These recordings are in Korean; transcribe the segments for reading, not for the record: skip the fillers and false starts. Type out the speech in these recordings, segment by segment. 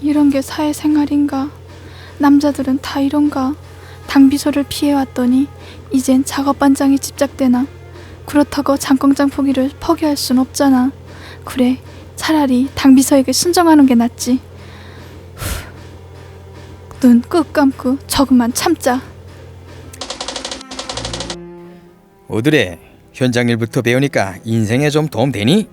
이런 게 사회생활인가? 남자들은 다 이런가? 당비소를 피해왔더니 이젠 작업반장이 집착되나? 그렇다고 장công장 포기를 포기할 순 없잖아. 그래, 차라리 당비서에게 순정하는 게 낫지. 눈 꾹 감고 조금만 참자. 오드레, 현장 일부터 배우니까 인생에 좀 도움 되니?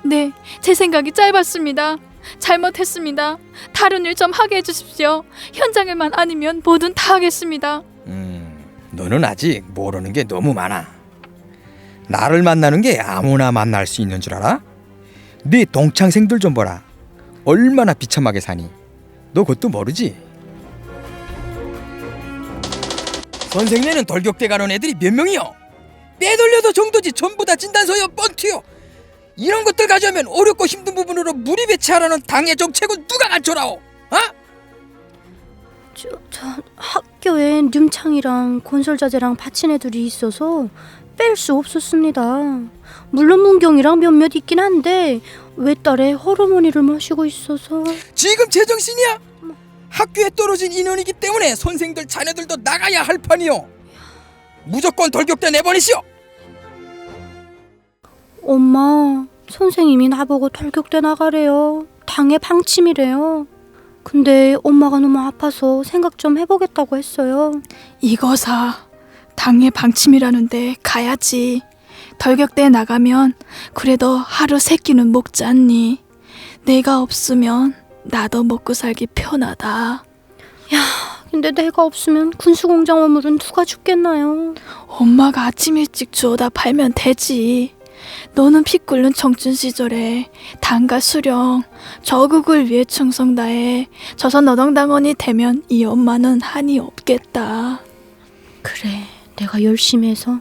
네, 제 생각이 짧았습니다. 잘못했습니다. 다른 일 좀 하게 해주십시오. 현장 일만 아니면 뭐든 다 하겠습니다. 너는 아직 모르는 게 너무 많아. 나를 만나는 게 아무나 만날 수 있는 줄 알아? 네 동창생들 좀 보라. 얼마나 비참하게 사니. 너 그것도 모르지? 선생네는 돌격대 가는 애들이 몇 명이요? 빼돌려도 정도지 전부 다 진단서요 뻔튀요. 이런 것들 가져오면 어렵고 힘든 부분으로 무리 배치하라는 당의 정책은 누가 갖춰라오? 어? 저 학교에 듐창이랑 건설자재랑 받친 애들이 있어서 뺄 수 없었습니다. 물론 문경이랑 몇몇 있긴 한데 외딸에 호르몬이를 마시고 있어서. 지금 제정신이야? 학교에 떨어진 인원이기 때문에 선생들 자녀들도 나가야 할 판이요. 무조건 돌격대 내보내시오. 엄마, 선생님이 나보고 돌격대 나가래요. 당의 방침이래요. 근데 엄마가 너무 아파서 생각 좀 해보겠다고 했어요. 이거사, 당의 방침이라는데 가야지. 돌격대에 나가면 그래도 하루 세 끼는 먹지 않니? 내가 없으면 나도 먹고 살기 편하다. 근데 내가 없으면 군수공장 어물은 누가 죽겠나요? 엄마가 아침 일찍 주워다 팔면 되지. 너는 피 끓는 청춘 시절에 당과 수령, 저국을 위해 충성 다해 조선노동당원이 되면 이 엄마는 한이 없겠다. 그래, 내가 열심히 해서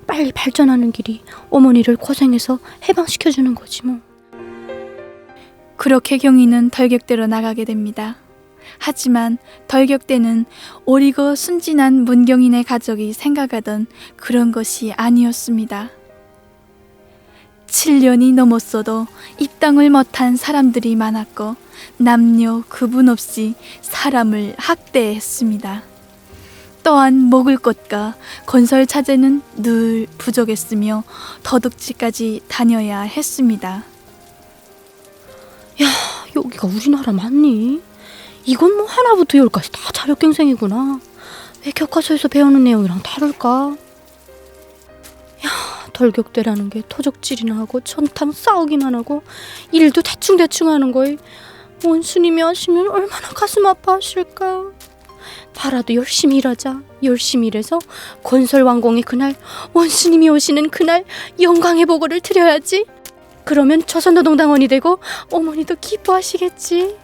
빨리 발전하는 길이 어머니를 고생해서 해방시켜주는 거지 뭐. 그렇게 경희는 돌격대로 나가게 됩니다. 하지만 돌격대는 오리고 순진한 문경인의 가족이 생각하던 그런 것이 아니었습니다. 7년이 넘었어도 입당을 못한 사람들이 많았고 남녀 구분 없이 사람을 학대했습니다. 또한 먹을 것과 건설 자재는 늘 부족했으며 도둑질까지 다녀야 했습니다. 여기가 우리나라 맞니? 이건 뭐 하나부터 열까지 다 자력갱생이구나. 왜 교과서에서 배우는 내용이랑 다를까? 돌격대라는 게 토적질이나 하고 전탕 싸우기만 하고 일도 대충대충 하는 거에 원수님이 하시면 얼마나 가슴 아파하실까. 팔아도 열심히 일하자. 열심히 일해서 건설완공의 그날, 원수님이 오시는 그날 영광의 보고를 드려야지. 그러면 조선노동당원이 되고 어머니도 기뻐하시겠지.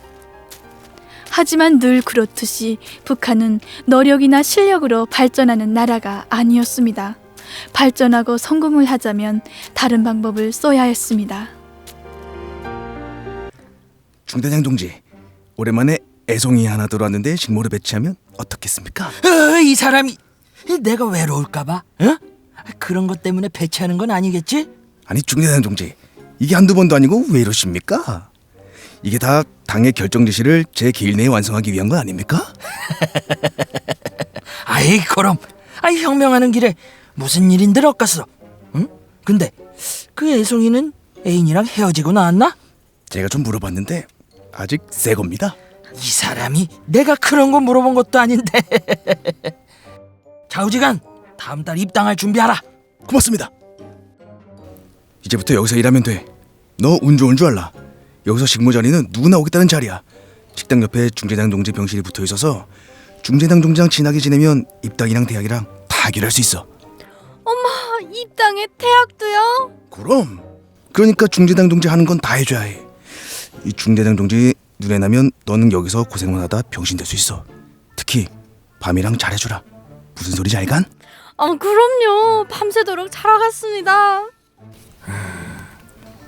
하지만 늘 그렇듯이 북한은 노력이나 실력으로 발전하는 나라가 아니었습니다. 발전하고 성공을 하자면 다른 방법을 써야 했습니다. 중대장 동지, 오랜만에 애송이 하나 들어왔는데 식모를 배치하면 어떻겠습니까? 이 사람이 내가 외로울까봐? 어? 그런 것 때문에 배치하는 건 아니겠지? 아니 중대장 동지, 이게 한두 번도 아니고 왜 이러십니까? 이게 다 당의 결정 지시를 제 기일 내에 완성하기 위한 거 아닙니까? 아이 그럼 혁명하는 길에 무슨 일인들 엇갔어? 응? 근데 그 애송이는 애인이랑 헤어지고 나왔나? 제가 좀 물어봤는데 아직 새 겁니다. 이 사람이 내가 그런 거 물어본 것도 아닌데. 좌우지간 다음 달 입당할 준비하라. 고맙습니다. 이제부터 여기서 일하면 돼. 너 운 좋은 줄 알라. 여기서 식모 자리는 누구나 오겠다는 자리야. 식당 옆에 중대장 동지 병실이 붙어 있어서 중대장 동지랑 친하게 지내면 입당이랑 대학이랑 다 해결할 수 있어. 입당에 대학도요? 그럼. 그러니까 중대장 동지 하는 건 다 해줘야 해. 이 중대장 동지 눈에 나면 너는 여기서 고생만 하다 병신 될 수 있어. 특히 밤이랑 잘해주라. 무슨 소리지 알간? 그럼요. 밤새도록 잘하겠습니다.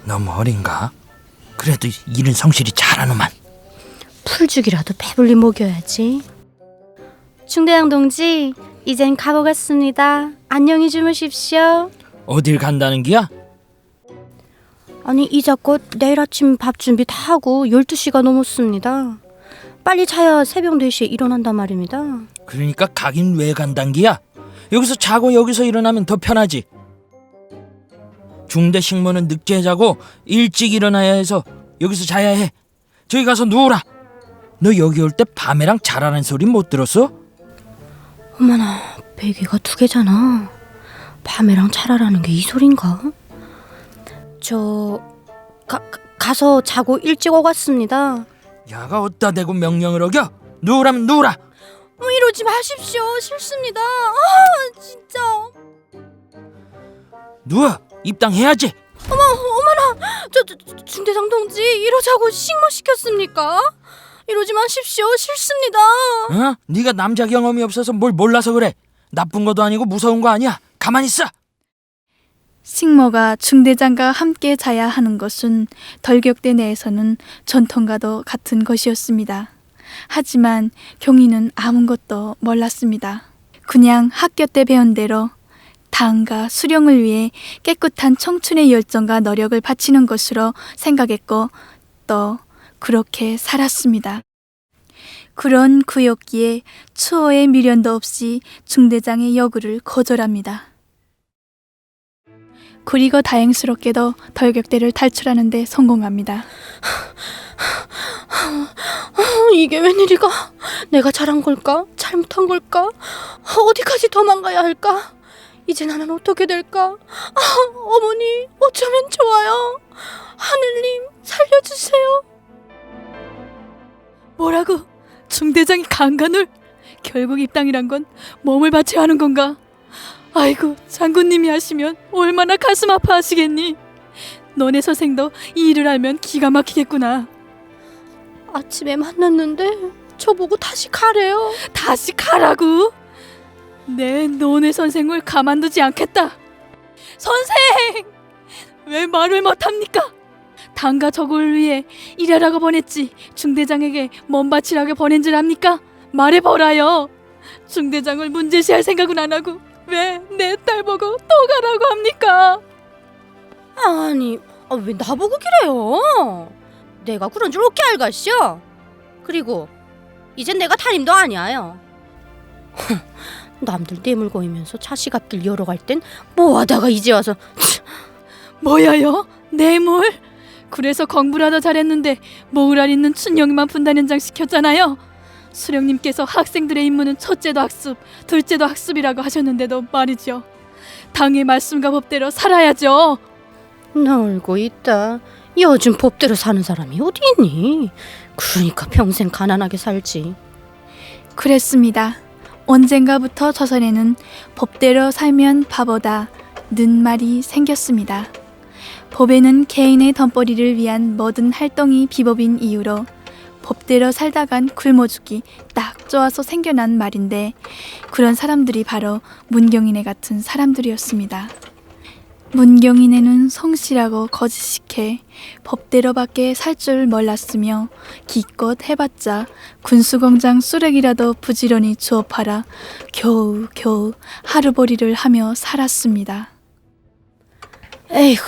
너무 어린가? 그래도 일은 성실히 잘하노만. 풀죽이라도 배불리 먹여야지. 중대장 동지, 이젠 가보겠습니다. 안녕히 주무십시오. 어딜 간다는 기야? 아니 이자껏 내일 아침 밥 준비 다 하고 12시가 넘었습니다. 빨리 자야 새벽 4시에 일어난단 말입니다. 그러니까 가긴 왜 간단기야? 여기서 자고 여기서 일어나면 더 편하지. 중대 식모는 늦게 자고 일찍 일어나야 해서 여기서 자야 해. 저기 가서 누우라. 너 여기 올 때 밤에랑 자라는 소리 못 들었어? 어머나, 베개가 2개잖아. 밤에랑 자라라는 게 이 소린가? 가서 자고 일찍 오겠습니다. 야가 어디다 대고 명령을 어겨? 누우라면 누우라. 이러지 마십시오. 싫습니다. 아, 진짜. 누워. 입당해야지. 중대장 동지 이러자고 식모시켰습니까? 이러지 마십시오. 싫습니다. 어? 네가 남자 경험이 없어서 뭘 몰라서 그래. 나쁜 것도 아니고 무서운 거 아니야. 가만히 있어. 식모가 중대장과 함께 자야 하는 것은 덜격대 내에서는 전통과도 같은 것이었습니다. 하지만 경위는 아무것도 몰랐습니다. 그냥 학교 때 배운 대로 당과 수령을 위해 깨끗한 청춘의 열정과 노력을 바치는 것으로 생각했고 또 그렇게 살았습니다. 그런 그였기에 추호의 미련도 없이 중대장의 요구를 거절합니다. 그리고 다행스럽게도 덜격대를 탈출하는 데 성공합니다. 이게 웬일이가? 내가 잘한 걸까? 잘못한 걸까? 어디까지 도망가야 할까? 이제 나는 어떻게 될까? 어머니, 어쩌면 좋아요. 하늘님, 살려주세요. 뭐라고? 중대장이 강간을? 결국 입당이란 건 몸을 바쳐야 하는 건가? 아이고, 장군님이 하시면 얼마나 가슴 아파하시겠니? 너네 선생도 이 일을 알면 기가 막히겠구나. 아침에 만났는데 저보고 다시 가래요. 다시 가라고? 내 너네 선생을 가만두지 않겠다. 선생! 왜 말을 못합니까? 당과 적을 위해 일하라고 보냈지 중대장에게 몸 바치라고 보낸 줄 압니까? 말해보라요. 중대장을 문제시할 생각은 안 하고 왜 내 딸 보고 또 가라고 합니까? 아니, 왜 나보고 그래요? 내가 그런 줄 어떻게 알겠어? 그리고 이젠 내가 담임도 아니야요. 남들 뇌물 고이면서 자식 앞길 열어갈 땐 뭐하다가 이제 와서 뭐야요? 뇌물? 그래서 공부를 하다 잘했는데 모ral 있는 춘영이만 분단현장 시켰잖아요. 수령님께서 학생들의 임무는 첫째도 학습, 둘째도 학습이라고 하셨는데도 말이죠. 당의 말씀과 법대로 살아야죠. 놀고 있다. 요즘 법대로 사는 사람이 어디 있니? 그러니까 평생 가난하게 살지. 그랬습니다. 언젠가부터 조선에는 법대로 살면 바보다 는 말이 생겼습니다. 법에는 개인의 덤벌이를 위한 모든 활동이 비법인 이유로 법대로 살다간 굶어 죽기 딱 좋아서 생겨난 말인데 그런 사람들이 바로 문경인회 같은 사람들이었습니다. 문경인회는 성실하고 거짓식해 법대로밖에 살 줄 몰랐으며 기껏 해봤자 군수공장 쓰레기라도 부지런히 주업하라 겨우 하루벌이를 하며 살았습니다. 에이구,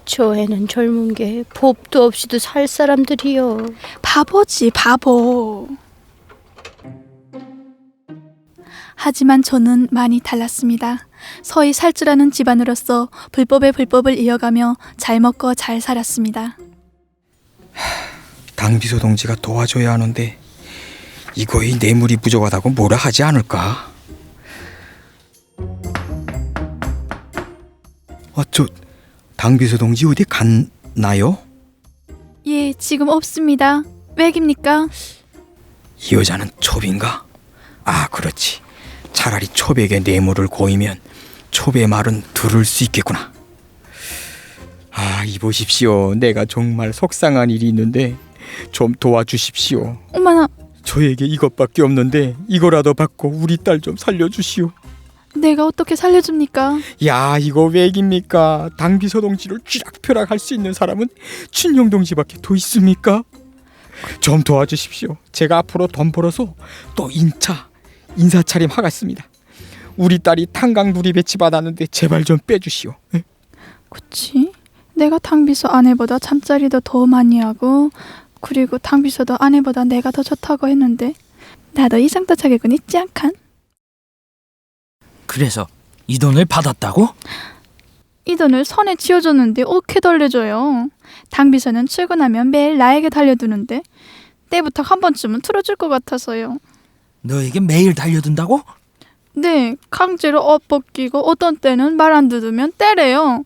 저 애는 젊은 게 법도 없이도 살 사람들이요. 바보지 바보. 하지만 저는 많이 달랐습니다. 서히 살 줄 아는 집안으로서 불법의 불법을 이어가며 잘 먹고 잘 살았습니다. 당비서 동지가 도와줘야 하는데 이거의 뇌물이 부족하다고 뭐라 하지 않을까? 저 당비서 동지 어디 갔나요? 예, 지금 없습니다. 왜깁니까? 이 여자는 첩인가? 아, 그렇지. 차라리 첩에게 뇌물을 고이면 첩의 말은 들을 수 있겠구나. 아, 이보십시오. 내가 정말 속상한 일이 있는데 좀 도와주십시오. 어머나, 저에게 이것밖에 없는데 이거라도 받고 우리 딸 좀 살려주시오. 내가 어떻게 살려줍니까? 야, 이거 왜깁니까? 당비서 동지를 쥐락펴락 할 수 있는 사람은 춘영 동지밖에 더 있습니까? 좀 도와주십시오. 제가 앞으로 돈 벌어서 또 인사차림 하겠습니다. 우리 딸이 탄강두리 배치 받았는데 제발 좀 빼주시오. 그치? 내가 탕비서 아내보다 잠자리도 더 많이 하고 그리고 탕비서도 아내보다 내가 더 좋다고 했는데 나도 이상도 자격은 있지 않칸? 그래서 이 돈을 받았다고? 이 돈을 선에 쥐어줬는데 어떻게 달래줘요? 탕비서는 출근하면 매일 나에게 달려두는데 때부터 한 번쯤은 틀어줄 것 같아서요. 너에게 매일 달려든다고? 네, 강제로 엇벗기고 어떤 때는 말 안 들으면 때려요.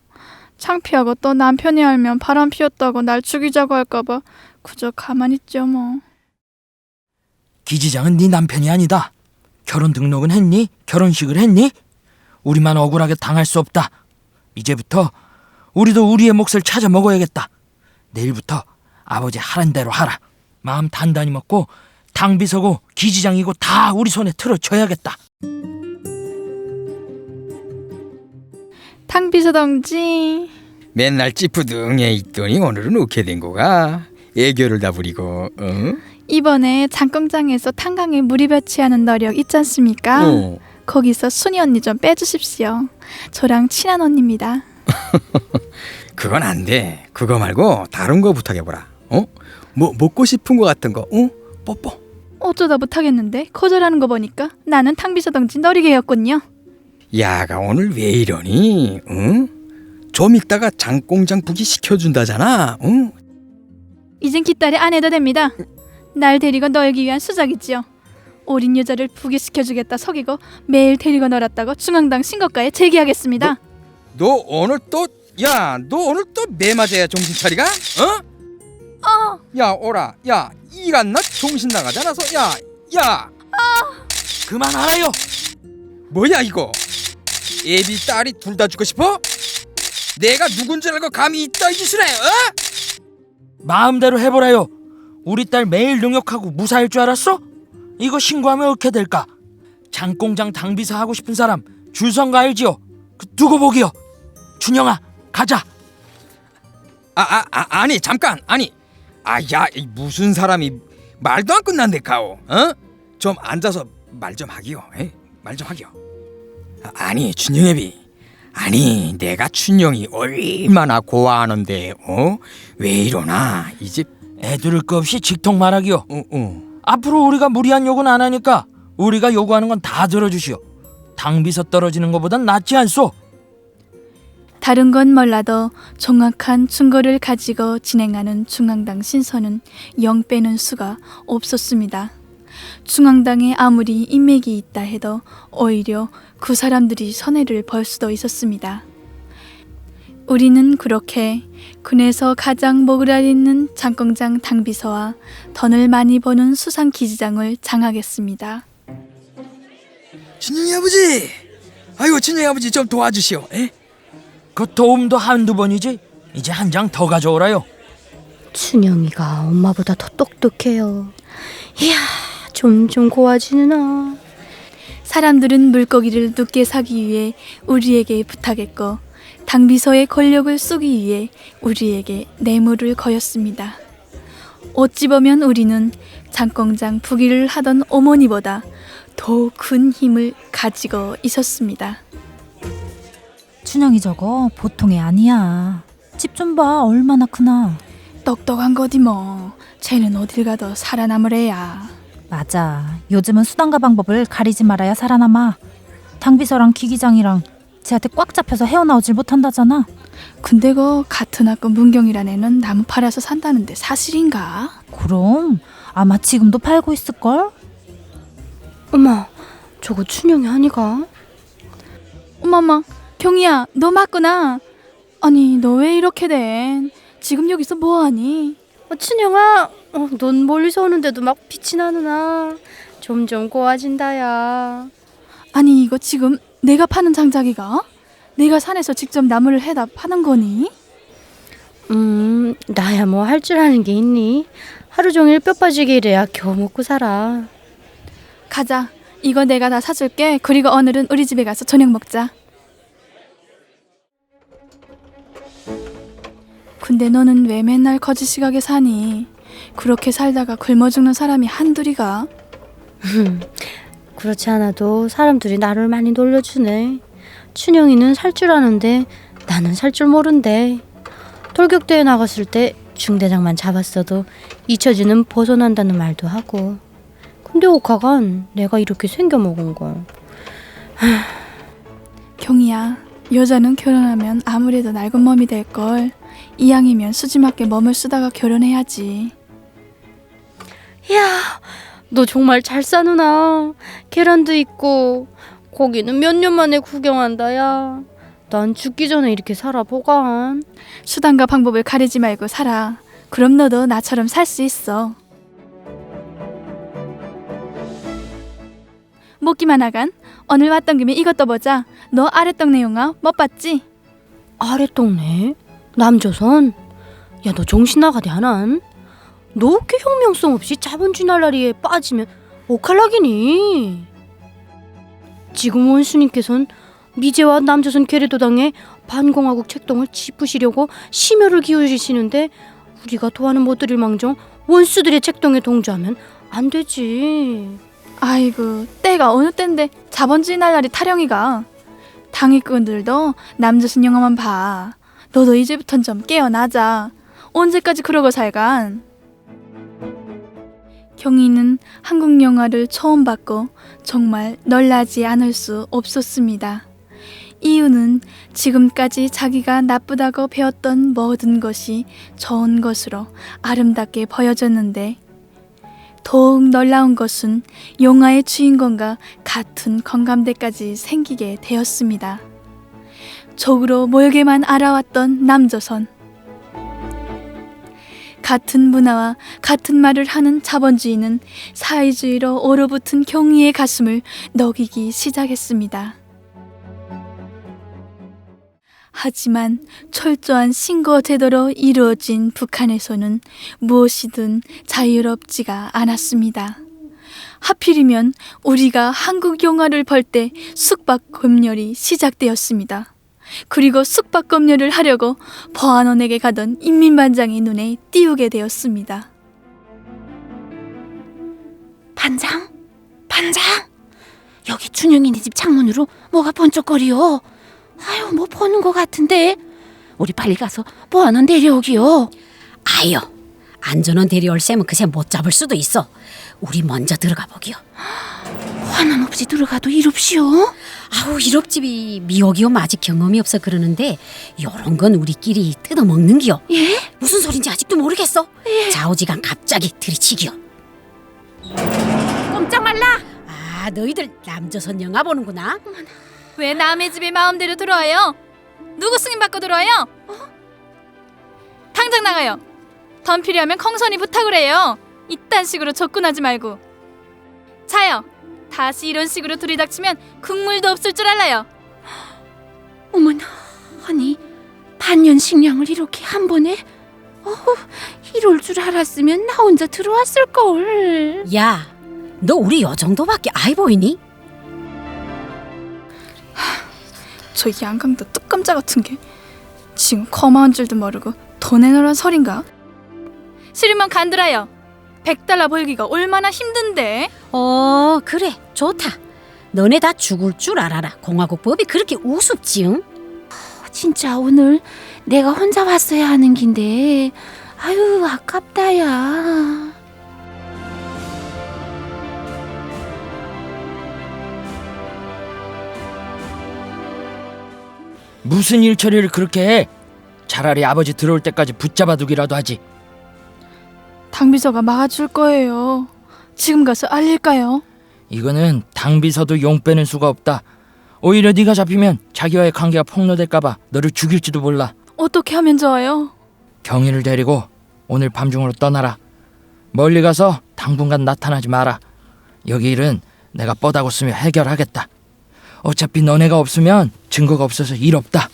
창피하고 또 남편이 알면 바람 피웠다고 날 죽이자고 할까봐 그저 가만히 있죠 뭐. 기지장은 네 남편이 아니다. 결혼 등록은 했니? 결혼식을 했니? 우리만 억울하게 당할 수 없다. 이제부터 우리도 우리의 몫을 찾아 먹어야겠다. 내일부터 아버지 하란 대로 하라. 마음 단단히 먹고 당비서고 기지장이고 다 우리 손에 틀어줘야겠다. 탕비서 동지, 맨날 찌푸둥해 있더니 오늘은 어떻게 된 거가? 애교를 다 부리고 이번에 장공장에서 탄강에 물이 배치하는 노력 있지 않습니까? 거기서 순이 언니 좀 빼주십시오. 저랑 친한 언니입니다. 그건 안 돼. 그거 말고 다른 거 부탁해보라. 뭐 먹고 싶은 거 같은 거? 뽀뽀. 어쩌다 못하겠는데 거절하는 거 보니까 나는 탕비서 동지 너리개였군요. 야가 오늘 왜 이러니? 좀 이따가 장공장 북이 시켜준다잖아. 이젠 깃딸이 안 해도 됩니다. 날 데리고 놀기 위한 수작이지요. 어린 여자를 부기시켜주겠다 속이고 매일 데리고 놀았다고 중앙당 신고가에 제기하겠습니다. 너 오늘 또 매 맞아야 정신 차리가? 야 오라. 야 이간나 정신 나가잖아. 야. 그만하라요. 뭐야 이거? 애비 딸이 둘 다 죽고 싶어? 내가 누군 줄 알고 감히 이따 이 짓을 해? 마음대로 해보라요. 우리 딸 매일 능욕하고 무사할 줄 알았어? 이거 신고하면 어떻게 될까? 장공장 당비서 하고 싶은 사람 줄선 거 알지요? 그 두고 보기요. 준영아 가자. 아니 잠깐 아니. 야 무슨 사람이 말도 안 끝난데까오. 좀 앉아서 말 좀 하기요. 말 좀 하기요. 아니 춘영애비. 아니 내가 춘영이 얼마나 고아하는데 왜 이러나 이 집 애들을 것 없이 직통 말하기요. 어. 앞으로 우리가 무리한 요구는 안 하니까 우리가 요구하는 건 다 들어주시오. 당비서 떨어지는 것보단 낫지 않소? 다른 건 몰라도 정확한 증거를 가지고 진행하는 중앙당 신선은 영 빼는 수가 없었습니다. 중앙당에 아무리 인맥이 있다 해도 오히려 그 사람들이 손해를 볼 수도 있었습니다. 우리는 그렇게 군에서 가장 목을 잇는 장공장 당비서와 돈을 많이 버는 수상 기지장을 장하겠습니다. 춘영이 아버지. 아이고 춘영이 아버지 좀 도와주시오. 그 도움도 한두 번이지. 이제 한 장 더 가져오라요. 춘영이가 엄마보다 더 똑똑해요. 이야, 점점 고와지는아. 사람들은 물고기를 늦게 사기 위해 우리에게 부탁했고 당비서의 권력을 쏘기 위해 우리에게 뇌물을 거였습니다. 어찌 보면 우리는 장공장 부기를 하던 어머니보다 더 큰 힘을 가지고 있었습니다. 춘영이 저거 보통이 아니야. 집 좀 봐, 얼마나 크나. 똑똑한 거디 뭐. 쟤는 어딜 가도 살아남을 애야. 맞아. 요즘은 수단과 방법을 가리지 말아야 살아남아. 당비서랑 기기장이랑 쟤한테 꽉 잡혀서 헤어나오질 못한다잖아. 근데 그 같은 학교 문경이란 애는 나무 팔아서 산다는데 사실인가? 그럼 아마 지금도 팔고 있을걸? 엄마, 저거 춘영이 아니가? 어머머, 경이야, 너 맞구나. 아니, 너 왜 이렇게 돼? 지금 여기서 뭐하니? 춘영아, 넌 멀리서 오는데도 막 빛이 나느나. 점점 고와진다야. 아니, 이거 지금 내가 파는 장작이가? 내가 산에서 직접 나무를 해다 파는 거니? 나야 뭐 할 줄 아는 게 있니? 하루 종일 뼈 빠지게 일해야 겨우 먹고 살아. 가자. 이거 내가 다 사줄게. 그리고 오늘은 우리 집에 가서 저녁 먹자. 근데 너는 왜 맨날 거지시각에 사니? 그렇게 살다가 굶어 죽는 사람이 한둘이가? 그렇지 않아도 사람들이 나를 많이 놀려주네. 춘영이는 살 줄 아는데 나는 살 줄 모른대. 철격대에 나갔을 때 중대장만 잡았어도 잊혀지는 벗어난다는 말도 하고. 근데 옥화관 내가 이렇게 생겨먹은 거. 경이야, 여자는 결혼하면 아무래도 낡은 몸이 될걸. 이왕이면 수지맞게 몸을 쓰다가 결혼해야지. 야, 너 정말 잘 사누나. 계란도 있고 거기는 몇 년 만에 구경한다. 야, 난 죽기 전에 이렇게 살아보간. 수단과 방법을 가리지 말고 살아. 그럼 너도 나처럼 살 수 있어. 먹기만 하간. 오늘 왔던 김에 이것도 보자. 너 아랫동네 영화 못 봤지? 아랫동네? 남조선? 야, 너 정신 나가대 하난? 너 어깨 혁명성 없이 자본주의 날라리에 빠지면 오칼락이니. 지금 원수님께서는 미제와 남조선 괴뢰도당의 반공화국 책동을 짚으시려고 심혈을 기울이시는데 우리가 도와는 못 드릴 망정 원수들의 책동에 동조하면 안 되지. 아이고, 때가 어느 때인데 자본주의 날라리 타령이가. 당일꾼들도 남조선 영화만 봐. 너도 이제부턴 좀 깨어나자. 언제까지 그러고 살간. 경희는 한국 영화를 처음 봤고 정말 놀라지 않을 수 없었습니다. 이유는 지금까지 자기가 나쁘다고 배웠던 모든 것이 좋은 것으로 아름답게 보여졌는데, 더욱 놀라운 것은 영화의 주인공과 같은 공감대까지 생기게 되었습니다. 적으로 모욕에만 알아왔던 남조선. 같은 문화와 같은 말을 하는 자본주의는 사회주의로 얼어붙은 경희의 가슴을 녹이기 시작했습니다. 하지만 철저한 신고 제도로 이루어진 북한에서는 무엇이든 자유롭지가 않았습니다. 하필이면 우리가 한국 영화를 볼 때 숙박검열이 시작되었습니다. 그리고 숙박검열을 하려고 보안원에게 가던 인민반장의 눈에 띄우게 되었습니다. 반장? 반장? 여기 춘영이네 집 창문으로 뭐가 번쩍거리요. 아유, 뭐 보는 것 같은데. 우리 빨리 가서 보안원 데려오기요. 아유, 안전원 데려올 셈은 그새 못 잡을 수도 있어. 우리 먼저 들어가 보기요. 보안원 없이 들어가도 이롭시오. 아우, 이럽집이 미역이요 아직 경험이 없어 그러는데 요런 건 우리끼리 뜯어먹는 기요. 예? 무슨 소린지 아직도 모르겠어. 좌우지간 갑자기 들이치기요. 꼼짝 말라. 아, 너희들 남조선 영화 보는구나. 왜 남의 집에 마음대로 들어와요? 누구 승인 받고 들어와요? 당장 나가요. 돈 필요하면 콩선이 부탁을 해요. 이딴 식으로 접근하지 말고. 자요. 다시 이런 식으로 들이닥치면 국물도 없을 줄 알아요. 어머나, 아니 반년 식량을 이렇게 한 번에? 이럴 줄 알았으면 나 혼자 들어왔을 걸. 야, 너 우리 요 정도밖에 아이 보이니? 저 양강도 뚝감자 같은 게 지금 고마운 줄도 모르고 돈 내놓으란 소린가? 싫으면 간들어요. $100 벌기가 얼마나 힘든데. 그래, 좋다. 너네 다 죽을 줄 알아라. 공화국법이 그렇게 우습지, 응? 진짜 오늘 내가 혼자 왔어야 하는 긴데. 아유, 아깝다야. 무슨 일 처리를 그렇게 해? 차라리 아버지 들어올 때까지 붙잡아 두기라도 하지. 당비서가 막아줄 거예요. 지금 가서 알릴까요? 이거는 당비서도 용 빼는 수가 없다. 오히려 네가 잡히면 자기와의 관계가 폭로될까봐 너를 죽일지도 몰라. 어떻게 하면 좋아요? 경희를 데리고 오늘 밤중으로 떠나라. 멀리 가서 당분간 나타나지 마라. 여기 일은 내가 뻗하고 쓰며 해결하겠다. 어차피 너네가 없으면 증거가 없어서 일 없다.